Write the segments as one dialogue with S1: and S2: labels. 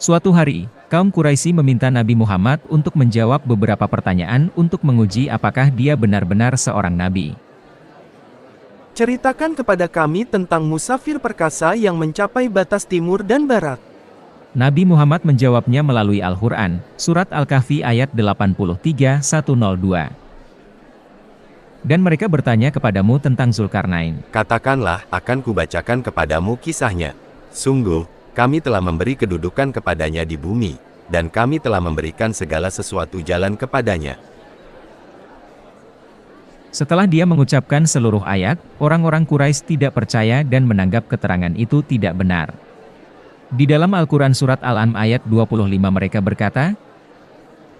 S1: Suatu hari, kaum Quraisy meminta Nabi Muhammad untuk menjawab beberapa pertanyaan untuk menguji apakah dia benar-benar seorang nabi.
S2: Ceritakan kepada kami tentang musafir perkasa yang mencapai batas timur dan barat.
S1: Nabi Muhammad menjawabnya melalui Al-Quran, Surat Al-Kahfi ayat 83-102. Dan mereka bertanya kepadamu tentang Zulkarnain.
S3: Katakanlah, akan kubacakan kepadamu kisahnya. Sungguh, kami telah memberi kedudukan kepadanya di bumi, dan kami telah memberikan segala sesuatu jalan kepadanya.
S1: Setelah dia mengucapkan seluruh ayat, orang-orang Quraisy tidak percaya dan menganggap keterangan itu tidak benar. Di dalam Al-Quran Surat Al-An'am ayat 25 mereka berkata,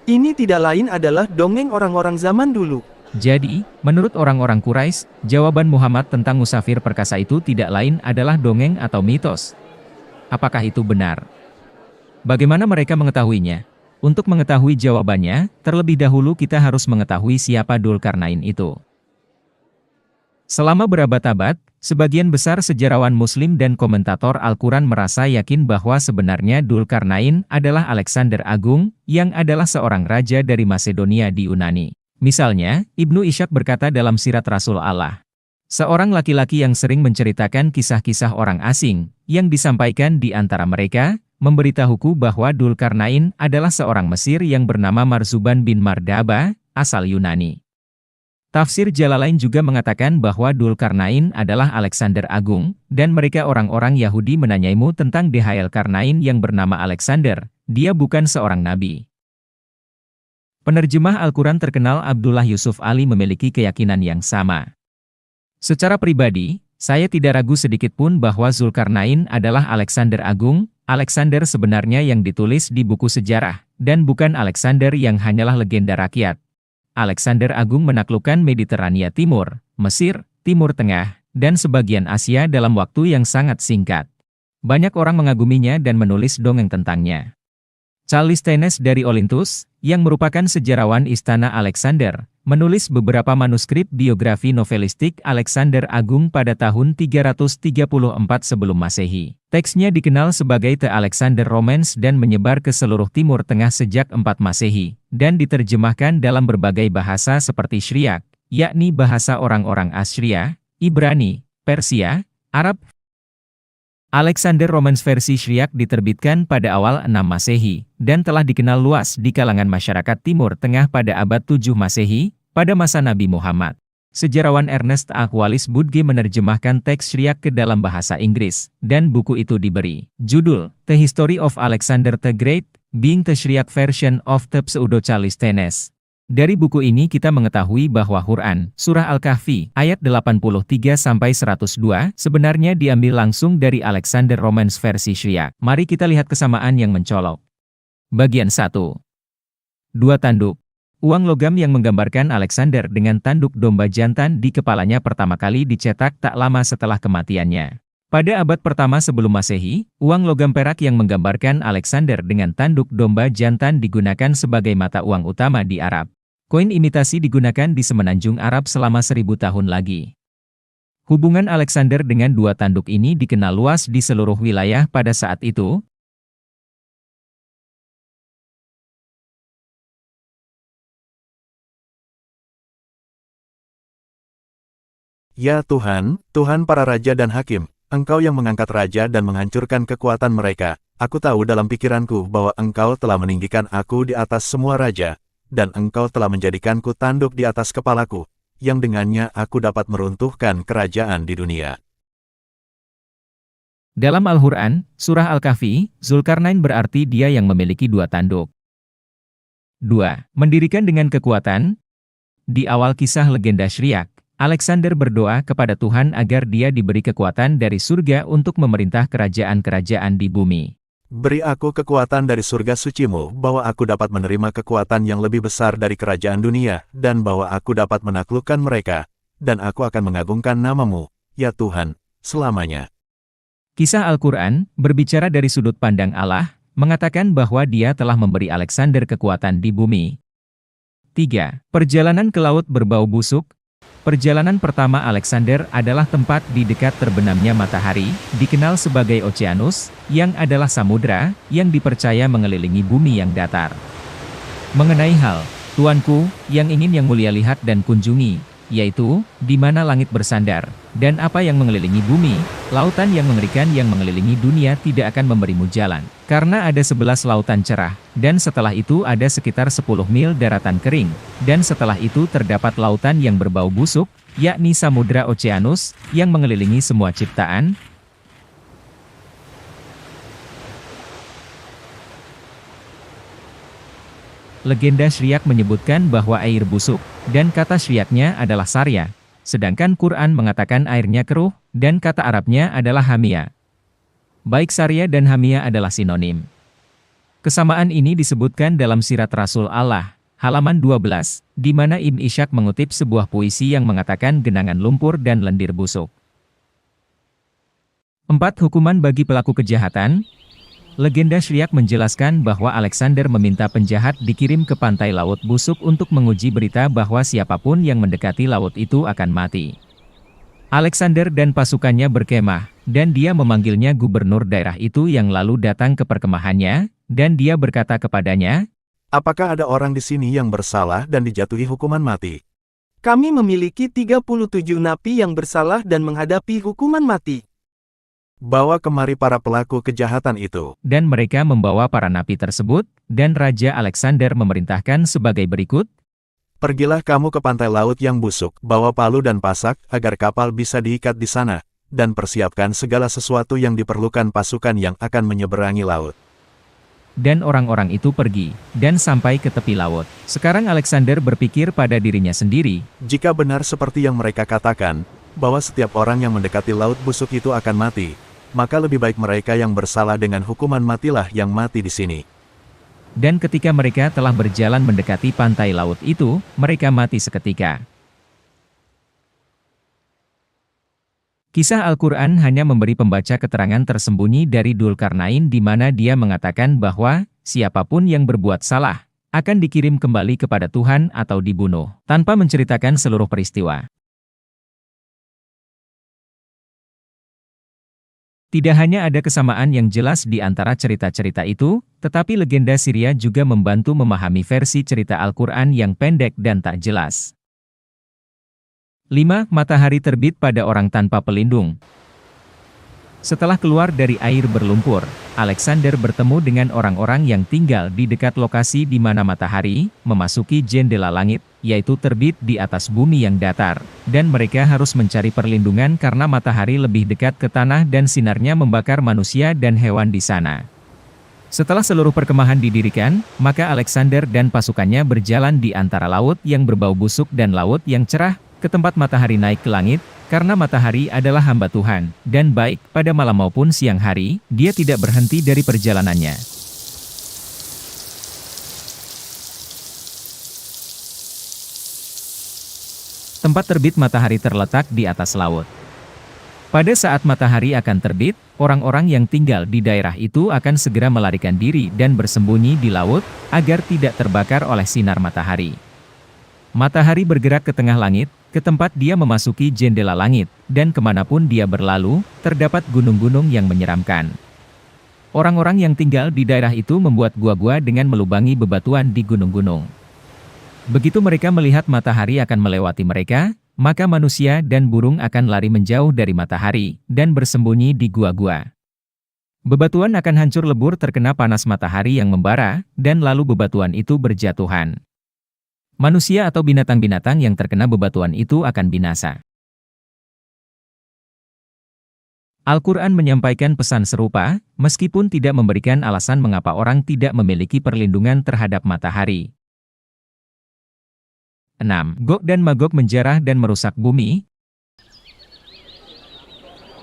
S2: Ini tidak lain adalah dongeng orang-orang zaman dulu.
S1: jadi, menurut orang-orang Quraisy, jawaban Muhammad tentang musafir perkasa itu tidak lain adalah dongeng atau mitos. Apakah itu benar? Bagaimana mereka mengetahuinya? Untuk mengetahui jawabannya, terlebih dahulu kita harus mengetahui siapa Dzulkarnain itu. Selama berabad-abad, sebagian besar sejarawan Muslim dan komentator Al-Quran merasa yakin bahwa sebenarnya Dzulkarnain adalah Alexander Agung, yang adalah seorang raja dari Masedonia di Yunani. Misalnya, Ibnu Ishaq berkata dalam Sirat Rasul Allah, seorang laki-laki yang sering menceritakan kisah-kisah orang asing, yang disampaikan di antara mereka, memberitahuku bahwa Dzulkarnain adalah seorang Mesir yang bernama Marzuban bin Mardaba, asal Yunani. Tafsir Jalalain juga mengatakan bahwa Dzulkarnain adalah Alexander Agung, dan mereka orang-orang Yahudi menanyaimu tentang Dzulkarnain yang bernama Alexander, dia bukan seorang nabi. Penerjemah Al-Quran terkenal Abdullah Yusuf Ali memiliki keyakinan yang sama. Secara pribadi, saya tidak ragu sedikitpun bahwa Dzulkarnain adalah Alexander Agung. Alexander sebenarnya yang ditulis di buku sejarah, dan bukan Alexander yang hanyalah legenda rakyat. Alexander Agung menaklukkan Mediterania Timur, Mesir, Timur Tengah, dan sebagian Asia dalam waktu yang sangat singkat. Banyak orang mengaguminya dan menulis dongeng tentangnya. Callisthenes dari Olynthus, yang merupakan sejarawan istana Alexander, menulis beberapa manuskrip biografi novelistik Alexander Agung pada tahun 334 sebelum Masehi. Teksnya dikenal sebagai The Alexander Romance dan menyebar ke seluruh Timur Tengah sejak 4 Masehi, dan diterjemahkan dalam berbagai bahasa seperti Syriak, yakni bahasa orang-orang Assyria, Ibrani, Persia, Arab. Alexander Romance versi Syriak diterbitkan pada awal 6 Masehi, dan telah dikenal luas di kalangan masyarakat Timur Tengah pada abad 7 Masehi, pada masa Nabi Muhammad. Sejarawan Ernest A. Wallis Budge menerjemahkan teks Syriak ke dalam bahasa Inggris, dan buku itu diberi judul The History of Alexander the Great, being the Syriac version of the Pseudo-Callisthenes. Dari buku ini kita mengetahui bahwa Quran, Surah Al-Kahfi, ayat 83-102, sebenarnya diambil langsung dari Alexander Romance versi Syriak. Mari kita lihat kesamaan yang mencolok. Bagian 1. Dua tanduk. Uang logam yang menggambarkan Alexander dengan tanduk domba jantan di kepalanya pertama kali dicetak tak lama setelah kematiannya. Pada abad pertama sebelum Masehi, uang logam perak yang menggambarkan Alexander dengan tanduk domba jantan digunakan sebagai mata uang utama di Arab. Koin imitasi digunakan di semenanjung Arab selama 1000 tahun lagi. Hubungan Alexander dengan dua tanduk ini dikenal luas di seluruh wilayah pada saat itu.
S4: Ya Tuhan, Tuhan para raja dan hakim, Engkau yang mengangkat raja dan menghancurkan kekuatan mereka. Aku tahu dalam pikiranku bahwa Engkau telah meninggikan aku di atas semua raja, dan Engkau telah menjadikanku tanduk di atas kepalaku, yang dengannya aku dapat meruntuhkan kerajaan di dunia.
S1: Dalam Al-Quran, Surah Al-Kahfi, Dzulkarnain berarti dia yang memiliki dua tanduk. 2. Mendirikan dengan kekuatan. Di awal kisah legenda Syriak, Alexander berdoa kepada Tuhan agar dia diberi kekuatan dari surga untuk memerintah kerajaan-kerajaan di bumi.
S4: Beri aku kekuatan dari surga sucimu, bahwa aku dapat menerima kekuatan yang lebih besar dari kerajaan dunia, dan bahwa aku dapat menaklukkan mereka, dan aku akan mengagungkan namamu, ya Tuhan, selamanya.
S1: Kisah Al-Quran, berbicara dari sudut pandang Allah, mengatakan bahwa dia telah memberi Alexander kekuatan di bumi. 3. Perjalanan ke laut berbau busuk. Perjalanan pertama Alexander adalah tempat di dekat terbenamnya matahari, dikenal sebagai Oceanus, yang adalah samudra, yang dipercaya mengelilingi bumi yang datar. Mengenai hal, tuanku, yang ingin Yang Mulia lihat dan kunjungi, yaitu, di mana langit bersandar, dan apa yang mengelilingi bumi, lautan yang mengerikan yang mengelilingi dunia tidak akan memberimu jalan. Karena ada 11 lautan cerah, dan setelah itu ada sekitar 10 mil daratan kering, dan setelah itu terdapat lautan yang berbau busuk, yakni Samudra Oceanus, yang mengelilingi semua ciptaan. Legenda Syriak menyebutkan bahwa air busuk, dan kata Syriaknya adalah Sarya, sedangkan Quran mengatakan airnya keruh, dan kata Arabnya adalah Hamia. Baik Sarya dan Hamia adalah sinonim. Kesamaan ini disebutkan dalam Sirat Rasul Allah, halaman 12, di mana Ibn Ishaq mengutip sebuah puisi yang mengatakan genangan lumpur dan lendir busuk. 4. Hukuman bagi pelaku kejahatan. Legenda Syriak menjelaskan bahwa Alexander meminta penjahat dikirim ke pantai Laut Busuk untuk menguji berita bahwa siapapun yang mendekati laut itu akan mati. Alexander dan pasukannya berkemah, dan dia memanggilnya gubernur daerah itu yang lalu datang ke perkemahannya, dan dia berkata kepadanya,
S4: Apakah ada orang di sini yang bersalah dan dijatuhi hukuman mati?
S2: Kami memiliki 37 napi yang bersalah dan menghadapi hukuman mati.
S4: Bawa kemari para pelaku kejahatan itu.
S1: Dan mereka membawa para napi tersebut, dan Raja Alexander memerintahkan sebagai berikut,
S4: Pergilah kamu ke pantai laut yang busuk, bawa palu dan pasak, agar kapal bisa diikat di sana, dan persiapkan segala sesuatu yang diperlukan pasukan yang akan menyeberangi laut.
S1: Dan orang-orang itu pergi, dan sampai ke tepi laut. Sekarang Alexander berpikir pada dirinya sendiri,
S4: Jika benar seperti yang mereka katakan, bahwa setiap orang yang mendekati laut busuk itu akan mati, maka lebih baik mereka yang bersalah dengan hukuman matilah yang mati di sini.
S1: Dan ketika mereka telah berjalan mendekati pantai laut itu, mereka mati seketika. Kisah Al-Quran hanya memberi pembaca keterangan tersembunyi dari Dzulkarnain di mana dia mengatakan bahwa, siapapun yang berbuat salah, akan dikirim kembali kepada Tuhan atau dibunuh, tanpa menceritakan seluruh peristiwa. Tidak hanya ada kesamaan yang jelas di antara cerita-cerita itu, tetapi legenda Syria juga membantu memahami versi cerita Al-Quran yang pendek dan tak jelas. 5. Matahari terbit pada orang tanpa pelindung. Setelah keluar dari air berlumpur, Alexander bertemu dengan orang-orang yang tinggal di dekat lokasi di mana matahari memasuki jendela langit, yaitu terbit di atas bumi yang datar, dan mereka harus mencari perlindungan karena matahari lebih dekat ke tanah dan sinarnya membakar manusia dan hewan di sana. Setelah seluruh perkemahan didirikan, maka Alexander dan pasukannya berjalan di antara laut yang berbau busuk dan laut yang cerah, ke tempat matahari naik ke langit, karena matahari adalah hamba Tuhan, dan baik pada malam maupun siang hari, dia tidak berhenti dari perjalanannya. Tempat terbit matahari terletak di atas laut. Pada saat matahari akan terbit, orang-orang yang tinggal di daerah itu akan segera melarikan diri dan bersembunyi di laut, agar tidak terbakar oleh sinar matahari. Matahari bergerak ke tengah langit, ke tempat dia memasuki jendela langit, dan kemanapun dia berlalu, terdapat gunung-gunung yang menyeramkan. Orang-orang yang tinggal di daerah itu membuat gua-gua dengan melubangi bebatuan di gunung-gunung. Begitu mereka melihat matahari akan melewati mereka, maka manusia dan burung akan lari menjauh dari matahari, dan bersembunyi di gua-gua. Bebatuan akan hancur lebur terkena panas matahari yang membara, dan lalu bebatuan itu berjatuhan. Manusia atau binatang-binatang yang terkena bebatuan itu akan binasa. Al-Quran menyampaikan pesan serupa, meskipun tidak memberikan alasan mengapa orang tidak memiliki perlindungan terhadap matahari. 6. Gog dan Magog menjarah dan merusak bumi.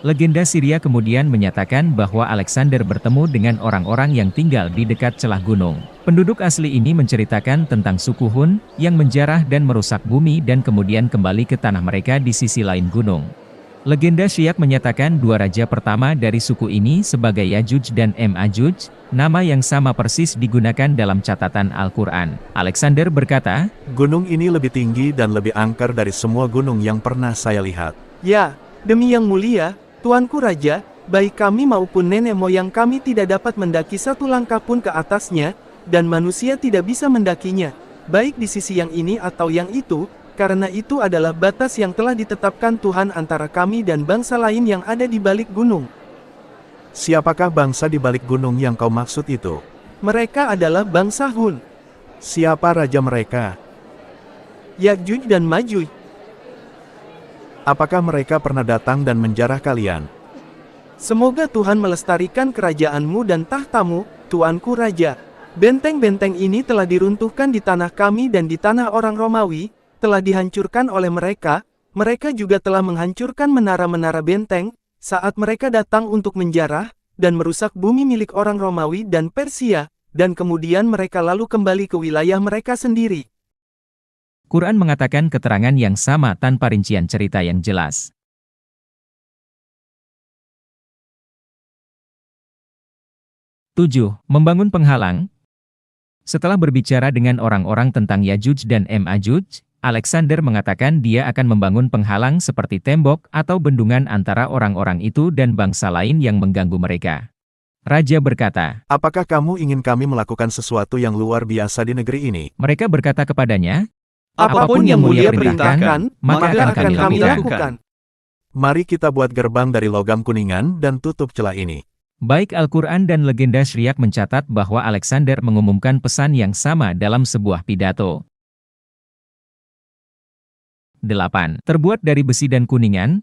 S1: Legenda Syria kemudian menyatakan bahwa Alexander bertemu dengan orang-orang yang tinggal di dekat celah gunung. Penduduk asli ini menceritakan tentang suku Hun, yang menjarah dan merusak bumi dan kemudian kembali ke tanah mereka di sisi lain gunung. Legenda Syiak menyatakan dua raja pertama dari suku ini sebagai Yajuj dan Majuj, nama yang sama persis digunakan dalam catatan Al-Quran. Alexander berkata,
S4: Gunung ini lebih tinggi dan lebih angker dari semua gunung yang pernah saya lihat.
S2: Ya, demi yang mulia, Tuanku Raja, baik kami maupun nenek moyang kami tidak dapat mendaki satu langkah pun ke atasnya, dan manusia tidak bisa mendakinya, baik di sisi yang ini atau yang itu, karena itu adalah batas yang telah ditetapkan Tuhan antara kami dan bangsa lain yang ada di balik gunung.
S4: Siapakah bangsa di balik gunung yang kau maksud itu?
S2: Mereka adalah bangsa Hun,
S4: Siapa raja mereka?
S2: Yajuj dan Majuj.
S4: Apakah mereka pernah datang dan menjarah kalian?
S2: Semoga Tuhan melestarikan kerajaanmu dan tahtamu, Tuanku Raja. Benteng-benteng ini telah diruntuhkan di tanah kami dan di tanah orang Romawi, telah dihancurkan oleh mereka juga telah menghancurkan menara-menara benteng, saat mereka datang untuk menjarah, dan merusak bumi milik orang Romawi dan Persia, dan kemudian mereka lalu kembali ke wilayah mereka sendiri.
S1: Quran mengatakan keterangan yang sama tanpa rincian cerita yang jelas. 7. Membangun penghalang. Setelah berbicara dengan orang-orang tentang Yajuj dan Majuj, Alexander mengatakan dia akan membangun penghalang seperti tembok atau bendungan antara orang-orang itu dan bangsa lain yang mengganggu mereka. Raja berkata,
S4: Apakah kamu ingin kami melakukan sesuatu yang luar biasa di negeri ini?
S1: mereka berkata kepadanya,
S2: Apapun yang mulia perintahkan,
S1: maka akan kami lakukan.
S2: lakukan.
S4: Mari kita buat gerbang dari logam kuningan dan tutup celah ini.
S1: Baik Al-Quran dan legenda Syiak mencatat bahwa Alexander mengumumkan pesan yang sama dalam sebuah pidato. 8. Terbuat dari besi dan kuningan.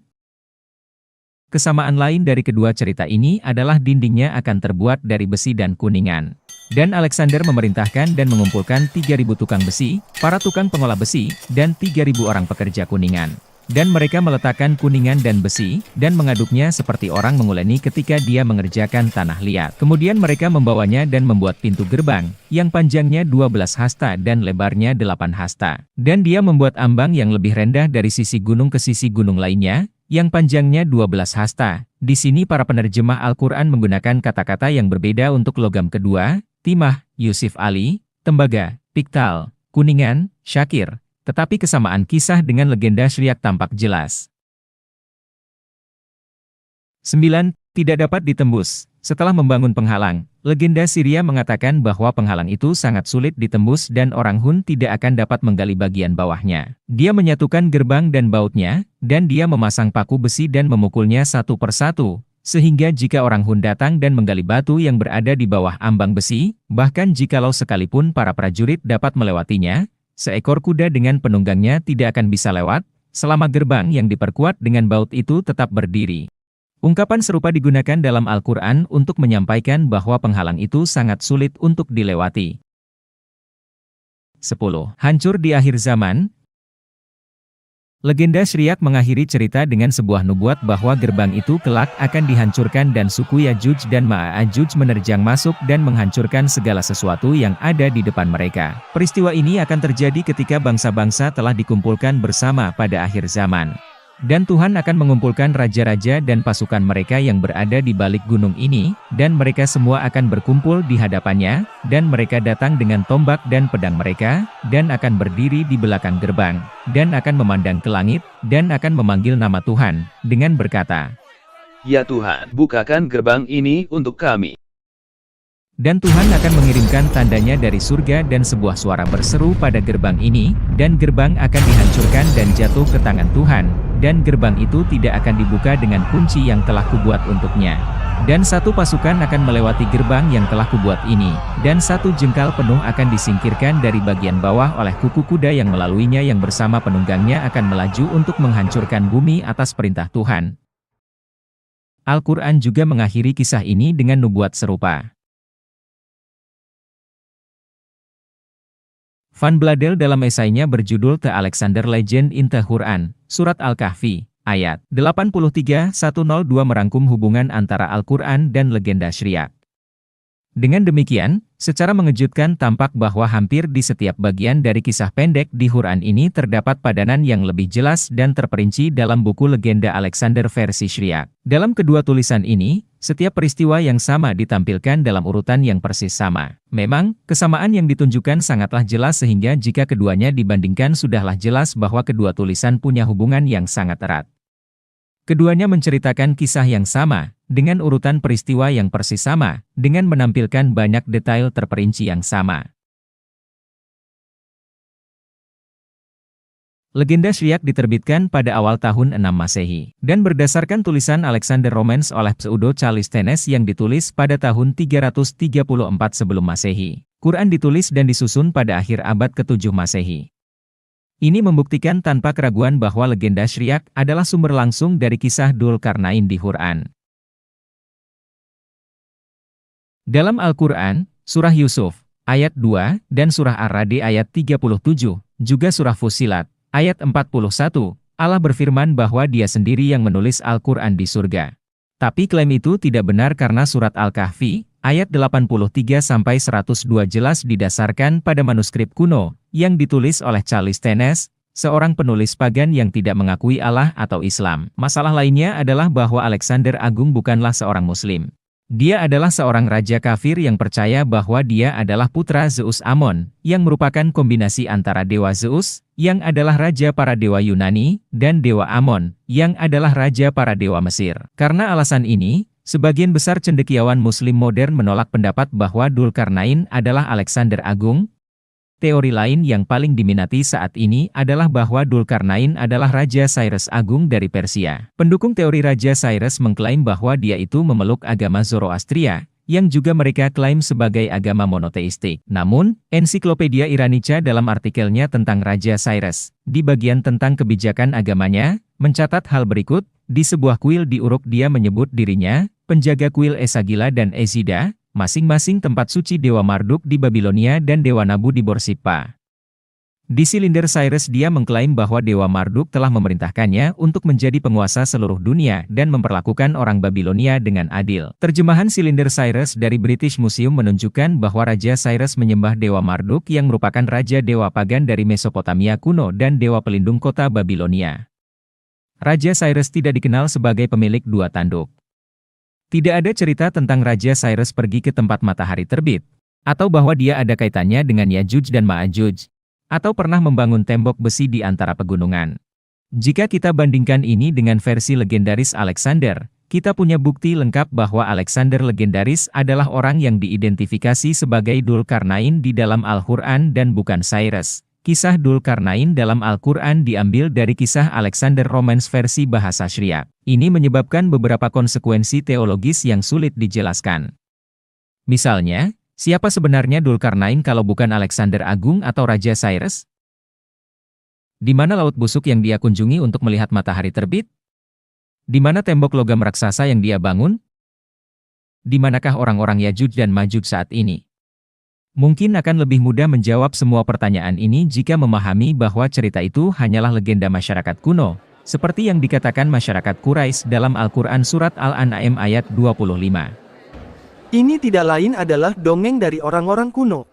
S1: Kesamaan lain dari kedua cerita ini adalah dindingnya akan terbuat dari besi dan kuningan. Dan Alexander memerintahkan dan mengumpulkan 3.000 tukang besi, para tukang pengolah besi, dan 3.000 orang pekerja kuningan. Dan mereka meletakkan kuningan dan besi, dan mengaduknya seperti orang menguleni ketika dia mengerjakan tanah liat. Kemudian mereka membawanya dan membuat pintu gerbang, yang panjangnya 12 hasta dan lebarnya 8 hasta. Dan dia membuat ambang yang lebih rendah dari sisi gunung ke sisi gunung lainnya, yang panjangnya 12 hasta. Di sini para penerjemah Al-Quran menggunakan kata-kata yang berbeda untuk logam kedua, timah, Yusuf Ali, tembaga, piktal, kuningan, syakir. Tetapi kesamaan kisah dengan legenda Syiak tampak jelas. 9. Tidak dapat ditembus. Setelah membangun penghalang, legenda Syria mengatakan bahwa penghalang itu sangat sulit ditembus dan orang Hun tidak akan dapat menggali bagian bawahnya. Dia menyatukan gerbang dan bautnya, dan dia memasang paku besi dan memukulnya satu persatu, sehingga jika orang Hun datang dan menggali batu yang berada di bawah ambang besi, bahkan jikalau sekalipun para prajurit dapat melewatinya, seekor kuda dengan penunggangnya tidak akan bisa lewat, selama gerbang yang diperkuat dengan baut itu tetap berdiri. Ungkapan serupa digunakan dalam Al-Quran untuk menyampaikan bahwa penghalang itu sangat sulit untuk dilewati. 10. Hancur di akhir zaman. Legenda Syiak mengakhiri cerita dengan sebuah nubuat bahwa gerbang itu kelak akan dihancurkan dan suku Yajuj dan Ma'ajuj menerjang masuk dan menghancurkan segala sesuatu yang ada di depan mereka. Peristiwa ini akan terjadi ketika bangsa-bangsa telah dikumpulkan bersama pada akhir zaman. Dan Tuhan akan mengumpulkan raja-raja dan pasukan mereka yang berada di balik gunung ini, dan mereka semua akan berkumpul di hadapannya, dan mereka datang dengan tombak dan pedang mereka, dan akan berdiri di belakang gerbang, dan akan memandang ke langit, dan akan memanggil nama Tuhan, dengan berkata,
S5: Ya Tuhan, bukakan gerbang ini untuk kami.
S1: Dan Tuhan akan mengirimkan tandanya dari surga dan sebuah suara berseru pada gerbang ini, dan gerbang akan dihancurkan dan jatuh ke tangan Tuhan, dan gerbang itu tidak akan dibuka dengan kunci yang telah kubuat untuknya. Dan satu pasukan akan melewati gerbang yang telah kubuat ini, dan satu jengkal penuh akan disingkirkan dari bagian bawah oleh kuku kuda yang melaluinya yang bersama penunggangnya akan melaju untuk menghancurkan bumi atas perintah Tuhan. Al-Quran juga mengakhiri kisah ini dengan nubuat serupa. Van Bladel dalam esainya berjudul The Alexander Legend in the Quran, Surat Al-Kahfi, ayat 83-102 merangkum hubungan antara Al-Quran dan legenda Syiak. Dengan demikian, secara mengejutkan tampak bahwa hampir di setiap bagian dari kisah pendek di Quran ini terdapat padanan yang lebih jelas dan terperinci dalam buku legenda Alexander versi Syriac. Dalam kedua tulisan ini, setiap peristiwa yang sama ditampilkan dalam urutan yang persis sama. Memang, kesamaan yang ditunjukkan sangatlah jelas sehingga jika keduanya dibandingkan sudahlah jelas bahwa kedua tulisan punya hubungan yang sangat erat. Keduanya menceritakan kisah yang sama, dengan urutan peristiwa yang persis sama, dengan menampilkan banyak detail terperinci yang sama. Legenda Syriac diterbitkan pada awal tahun 6 Masehi, dan berdasarkan tulisan Alexander Romans oleh Pseudo-Callisthenes yang ditulis pada tahun 334 sebelum Masehi. Quran ditulis dan disusun pada akhir abad ke-7 Masehi. Ini membuktikan tanpa keraguan bahwa legenda Syriac adalah sumber langsung dari kisah Dzulkarnain di Quran. Dalam Al-Quran, Surah Yusuf, ayat 2, dan Surah Ar-Ra'd ayat 37, juga Surah Fussilat, ayat 41, Allah berfirman bahwa Dia sendiri yang menulis Al-Quran di surga. Tapi klaim itu tidak benar karena Surat Al-Kahfi, ayat 83-102 jelas didasarkan pada manuskrip kuno, yang ditulis oleh Callisthenes, seorang penulis pagan yang tidak mengakui Allah atau Islam. Masalah lainnya adalah bahwa Alexander Agung bukanlah seorang Muslim. Dia adalah seorang raja kafir yang percaya bahwa dia adalah putra Zeus Amon, yang merupakan kombinasi antara dewa Zeus, yang adalah raja para dewa Yunani, dan dewa Amon, yang adalah raja para dewa Mesir. Karena alasan ini, sebagian besar cendekiawan Muslim modern menolak pendapat bahwa Dzulkarnain adalah Alexander Agung. Teori lain yang paling diminati saat ini adalah bahwa Dzulkarnain adalah Raja Cyrus Agung dari Persia. Pendukung teori Raja Cyrus mengklaim bahwa dia itu memeluk agama Zoroastria, yang juga mereka klaim sebagai agama monoteistik. Namun, Ensiklopedia Iranica dalam artikelnya tentang Raja Cyrus, di bagian tentang kebijakan agamanya, mencatat hal berikut, di sebuah kuil di Uruk dia menyebut dirinya, penjaga kuil Esagila dan Ezida, masing-masing tempat suci Dewa Marduk di Babilonia dan Dewa Nabu di Borsippa. Di silinder Cyrus dia mengklaim bahwa Dewa Marduk telah memerintahkannya untuk menjadi penguasa seluruh dunia dan memperlakukan orang Babilonia dengan adil. Terjemahan silinder Cyrus dari British Museum menunjukkan bahwa Raja Cyrus menyembah Dewa Marduk yang merupakan raja dewa pagan dari Mesopotamia kuno dan dewa pelindung kota Babilonia. Raja Cyrus tidak dikenal sebagai pemilik dua tanduk. Tidak ada cerita tentang Raja Cyrus pergi ke tempat matahari terbit, atau bahwa dia ada kaitannya dengan Yajuj dan Ma'juj, atau pernah membangun tembok besi di antara pegunungan. Jika kita bandingkan ini dengan versi legendaris Alexander, kita punya bukti lengkap bahwa Alexander legendaris adalah orang yang diidentifikasi sebagai Dzulkarnain di dalam Al-Quran dan bukan Cyrus. Kisah Dzulkarnain dalam Al-Quran diambil dari kisah Alexander Romans versi bahasa Syriac. Ini menyebabkan beberapa konsekuensi teologis yang sulit dijelaskan. Misalnya, siapa sebenarnya Dzulkarnain kalau bukan Alexander Agung atau Raja Cyrus? Di mana laut busuk yang dia kunjungi untuk melihat matahari terbit? Di mana tembok logam raksasa yang dia bangun? Di manakah orang-orang Yajuj dan Majuj saat ini? Mungkin akan lebih mudah menjawab semua pertanyaan ini jika memahami bahwa cerita itu hanyalah legenda masyarakat kuno, seperti yang dikatakan masyarakat Quraisy dalam Al-Quran Surat Al-An'am ayat 25.
S2: Ini tidak lain adalah dongeng dari orang-orang kuno.